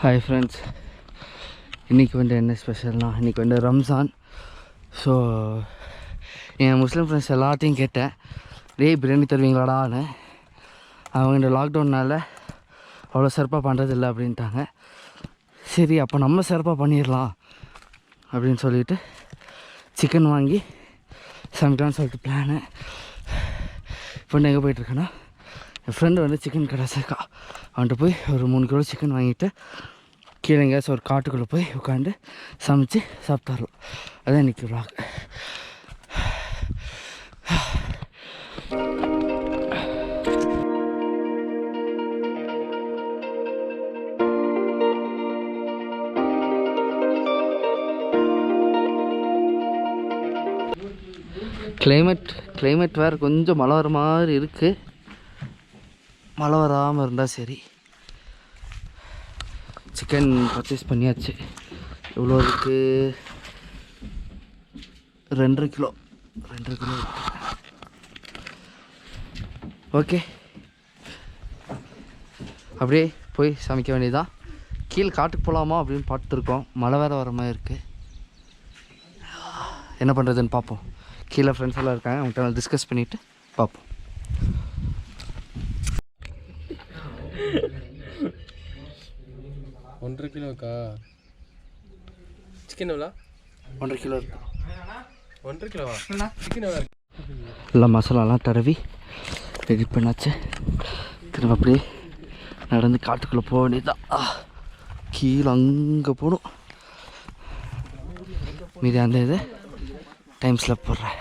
Hi friends, இன்றைக்கி என்ன ஸ்பெஷல்னா இன்றைக்கி ரம்ஜான். ஸோ என் முஸ்லீம் ஃப்ரெண்ட்ஸ் எல்லாத்தையும் கேட்டேன், பிரியாணி தருவீங்களாடான்னு. அவங்க இந்த லாக்டவுன்னால் அவ்வளோ சிறப்பாக பண்ணுறதில்ல அப்படின்ட்டாங்க. சரி, அப்போ நம்ம சிறப்பாக பண்ணிடலாம் அப்படின்னு சொல்லிவிட்டு சிக்கன் வாங்கி சமைக்கலான்னு சொல்லிட்டு பிளானு. இப்போ எங்கே போயிட்டுருக்கேன்னா, என் ஃப்ரெண்டு சிக்கன் கடை சேர்க்கா. அவன்கிட்ட போய் ஒரு 3 கிலோ சிக்கன் வாங்கிட்டு கீழே எங்கேயாச்சும் ஒரு காட்டுக்குள்ளே போய் உட்காந்து சமைச்சு சாப்பிட்டாரலாம். அதான் இன்றைக்கி விளாக். கிளைமேட் வேறு கொஞ்சம் மழை வர மாதிரி இருக்குது. மழை வராமல் இருந்தால் சரி. சிக்கன் பர்ச்சேஸ் பண்ணியாச்சு. எவ்வளோ இருக்குது? 2.5 கிலோ இருக்குது. ஓகே, அப்படியே போய் சமைக்க வேண்டியதுதான். கீழே காட்டுக்கு போகலாமா அப்படின்னு பார்த்துருக்கோம். மழை வேறு வர மாதிரி இருக்குது. என்ன பண்ணுறதுன்னு பார்ப்போம். கீழே ஃப்ரெண்ட்ஸ் எல்லாம் இருக்காங்க, அவங்கள்ட்ட டிஸ்கஸ் பண்ணிவிட்டு பார்ப்போம். ஒன்றரை கிலோக்கா சிக்கன் எவ்வளோ? 1.5 கிலோ இருக்கு. 1.5 கிலோவா சிக்கன் எவ்வளோ? எல்லாம் மசாலாலாம் தடவி எடிட் பண்ணாச்சு. திரும்ப அப்படியே நடந்து காட்டுக்குள்ளே போக வேண்டியதுதான். கீழே அங்கே போகணும். மீதி அந்த இது டைம்ஸில் போடுறேன்.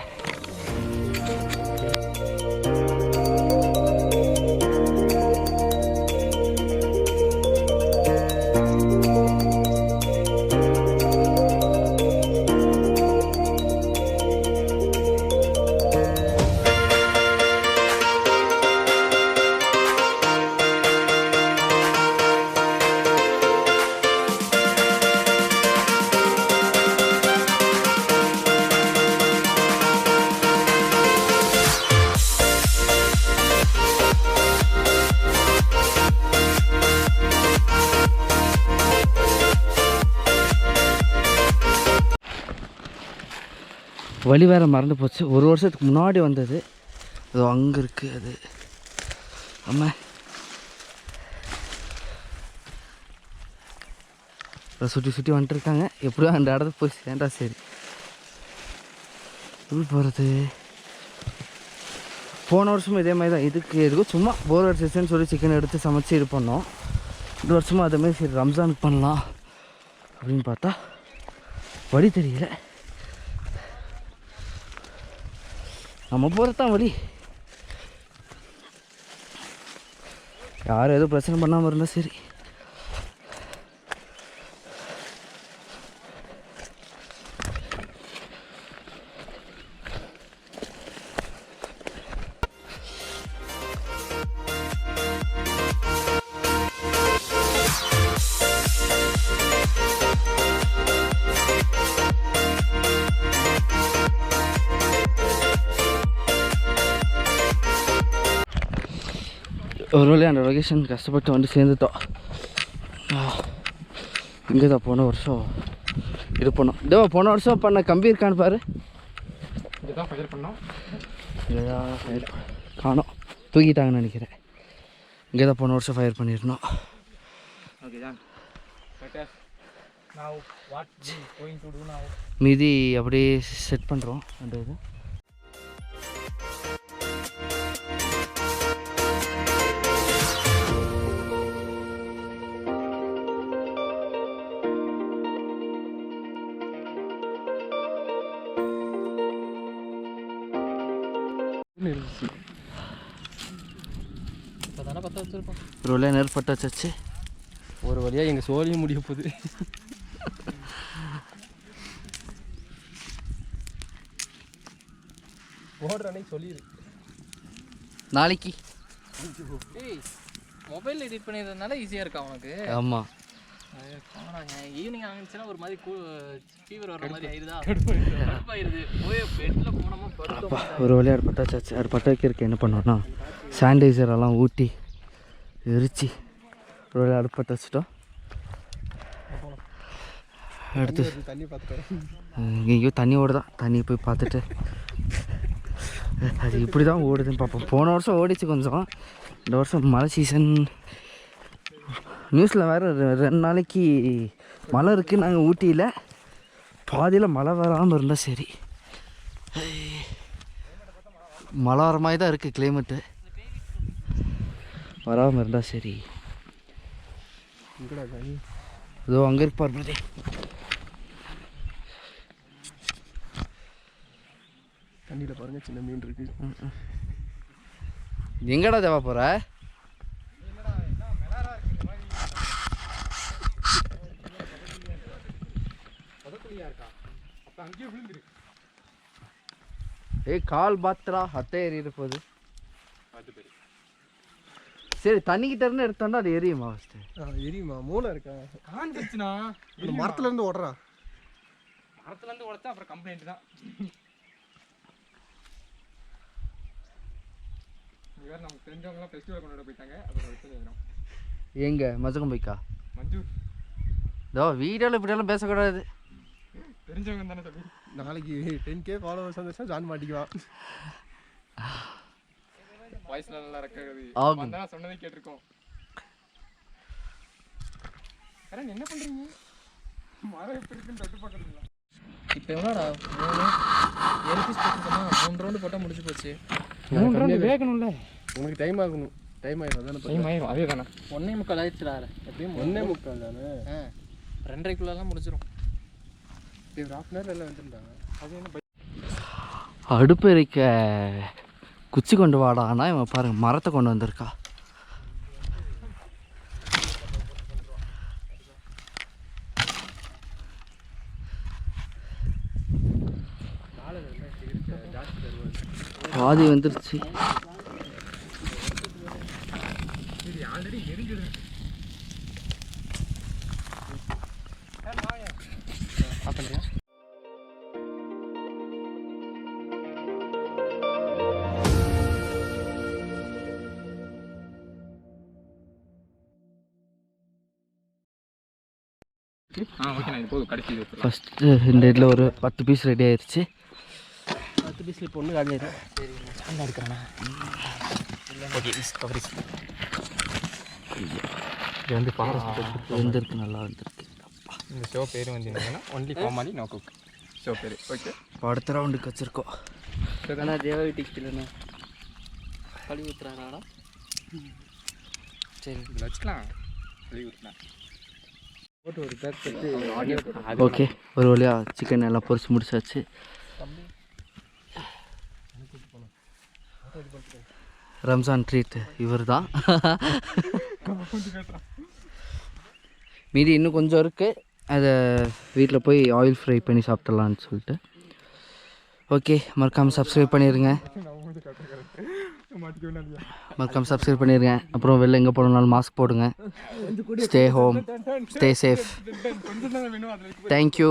வழி வேறு மறந்து போச்சு. 1 வருஷத்துக்கு முன்னாடி வந்தது. அது அங்கே இருக்குது. அது ஆமாம், சுற்றி வந்துட்டுருக்காங்க. எப்படியோ அந்த இடத்துக்கு போய் சேர்ந்தா சரி. எப்படி போகிறது? போன வருஷமும் இதே மாதிரி தான். எதுக்கும் சும்மா போர் அடிச்சிச்சுன்னு சொல்லி சிக்கன் எடுத்து சமைச்சு இது பண்ணோம். இந்த வருஷமும் அதேமாதிரி சரி ரம்ஜானுக்கு பண்ணலாம் அப்படின்னு பார்த்தா வழி தெரியல. நம்ம போகிறது தான் வழி. யாரும் எதுவும் பிரச்சனை பண்ணாமல் இருந்தால் சரி. ஒரு வழியாக அந்த லொகேஷன் கஷ்டப்பட்டு வந்து சேர்ந்துட்டோம். இங்கே தான் போன வருஷம் இது பண்ணோம். இதோ போன வருஷம் பண்ண கம்பி இருக்கான்னு பாரு. இதுதான் ஃபயர் பண்ணோம். இங்கேதான் ஃபயர் காணோம், தூக்கிட்டாங்கன்னு நினைக்கிறேன். இங்கே தான் போன வருஷம் ஃபயர் பண்ணியிருந்தோம். மீதி அப்படியே செட் பண்ணுறோம். அந்த இது ஒரு வழியாக நெருப்பட்ட வச்சாச்சு. ஒரு வழியாக எங்கள் சோழியும் முடிய போகுது. ஓடுற அன்னைக்கு சொல்லிடு. நாளைக்கு மொபைல் எடிட் பண்ணிடுறதுனால ஈஸியாக இருக்கா உனக்கு? ஆமாம். ஈவினிங் ஆகிடுச்சுன்னா ஒரு மாதிரி ஃபீவர் வர மாதிரி ஆயிடுதா? கடுப்பாயிருது. போய் பெட்டில் போனோமா படுத்தோம். ஒரு வழியாக அது பற்ற வச்சாச்சு. அது பற்ற வைக்கிறதுக்கு என்ன பண்ணோன்னா சானிடைசரெல்லாம் ஊற்றி எரிச்சு ஒரு வழியாக அடுப்பு பற்ற வச்சுட்டோம். அடுத்து தண்ணி பார்த்துட்டு எங்கேயோ தண்ணி ஓடுதான், தண்ணியை போய் பார்த்துட்டு அது இப்படி தான் ஓடுதுன்னு பார்ப்போம். போன வருஷம் ஓடிச்சு கொஞ்சம், இந்த வருஷம் மழை சீசன். நியூஸில் வேறு 2 நாளைக்கு மழை இருக்குது நாங்கள் ஊட்டியில். பாதியில் மழை வராமல் இருந்தால் சரி. மழை வர மாதிரி தான் இருக்குது கிளைமேட்டு, வராமல் இருந்தால் சரி. இதோ அங்கே இருக்கு பாரு. தண்ணியில் பாருங்கள் சின்ன மீன் இருக்கு. எங்கடா தேவை போகிற? ஏய் கால் பாத்துடா, அத்தை எறிகிற போகுது. சரி தண்ணிக்கிட்ட இருந்து எடுத்தோன்னா அது எரியுமா? ஃபஸ்ட்டு எரியுமா? மூளை இருக்கா? காஞ்சிச்சுண்ணா. மரத்துலேருந்து ஓடுறா. மரத்துலேருந்து உடச்சா அப்புறம் கம்ப்ளைண்ட் தான். வேறு நமக்கு தெரிஞ்சவங்களாம் ஃபெஸ்டிவல் கொண்டாட போயிட்டாங்க. அப்புறம் எங்கே மஜகம் பைக்கா? மஞ்சு இதோ வீடியோவில் இப்படியெல்லாம் பேசக்கூடாது. தெரிஞ்சவங்க தானே சொல்லி. நாளைக்கு 10K ஃபாலோவர்ஸ் வந்துச்சா ஜான் மாட்டிக்குவான். வாய்ஸ்ல நல்லா இருக்காது. வந்தா சொன்னதே கேட்டிருக்கோம். கரண் என்ன பண்றீங்க? மரம் எப்படி இருக்குன்னு தொட்டு பார்க்கறீங்களா? இப்போ எவ்வளோடா? 7 பீஸ் போட்டுருக்கோமா? 3 ரவுண்டு போட்டால் முடிச்சு போச்சு. 3 ரவுண்டு வேகணும்ல. உங்களுக்கு டைம் ஆகணும். டைம் ஆயிடும் தானே? டைம் ஆயிடும். அதே தானே. 1:45 ஆயிடுச்சுடா. எப்படியும் 1:45 தானே? 2:30க்குள்ளலாம் முடிச்சிடும். இது 1/2 hour எல்லாம் வந்துருந்தாங்க. அது என்ன அடுப்பு எரிக்க குச்சி கொண்டு வாடா. ஆனால் இவன் பாருங்கள் மரத்தை கொண்டு வந்திருக்கா. பாதி வந்துருச்சு. ஆல்ரெடி எரிஞ்சிடு. அப்படியா? ஓகே நான் போதும். கடைசி ஃபஸ்ட்டு இந்த இதில் ஒரு 10 பீஸ் ரெடி ஆயிடுச்சு. 10 பீஸில் இப்போ ஒன்று காலி ஆயிடும். சரி சாண்டா எடுக்கிறேண்ணா. Okay coverage. இது வந்து ஃபாரஸ்ட் வெந்திருக்கு, நல்லா வந்துருக்கு. இந்த ஷோ பேர் வந்து ஒன்லி ஃபார்மாலி நோ குக் ஷோ பேர். ஓகே அடுத்த ரவுண்டுக்கு வச்சுருக்கோம். ஆனால் தேவ வீட்டுக்கு இல்லைண்ணா கழுவி ஊற்றுறாங்கண்ணா. சரி இதில் வச்சுக்கலாம். கழுவி ஊற்றுனா போட்டு ஒரு பேக் எடுத்து. ஓகே ஒரு வழியாக சிக்கன் எல்லாம் பொரிச்சு முடிச்சாச்சு. ரம்ஜான் ட்ரீட் இவர் தான். மீதி இன்னும் கொஞ்சம் இருக்குது, அதை வீட்டில் போய் ஆயில் ஃப்ரை பண்ணி சாப்பிட்லான்னு சொல்லிட்டு. ஓகே மறக்காமல் சப்ஸ்கிரைப் பண்ணிடுங்க. அப்புறம் வெளில எங்கே போனாலும் மாஸ்க் போடுங்க. Stay home, stay safe. Thank you.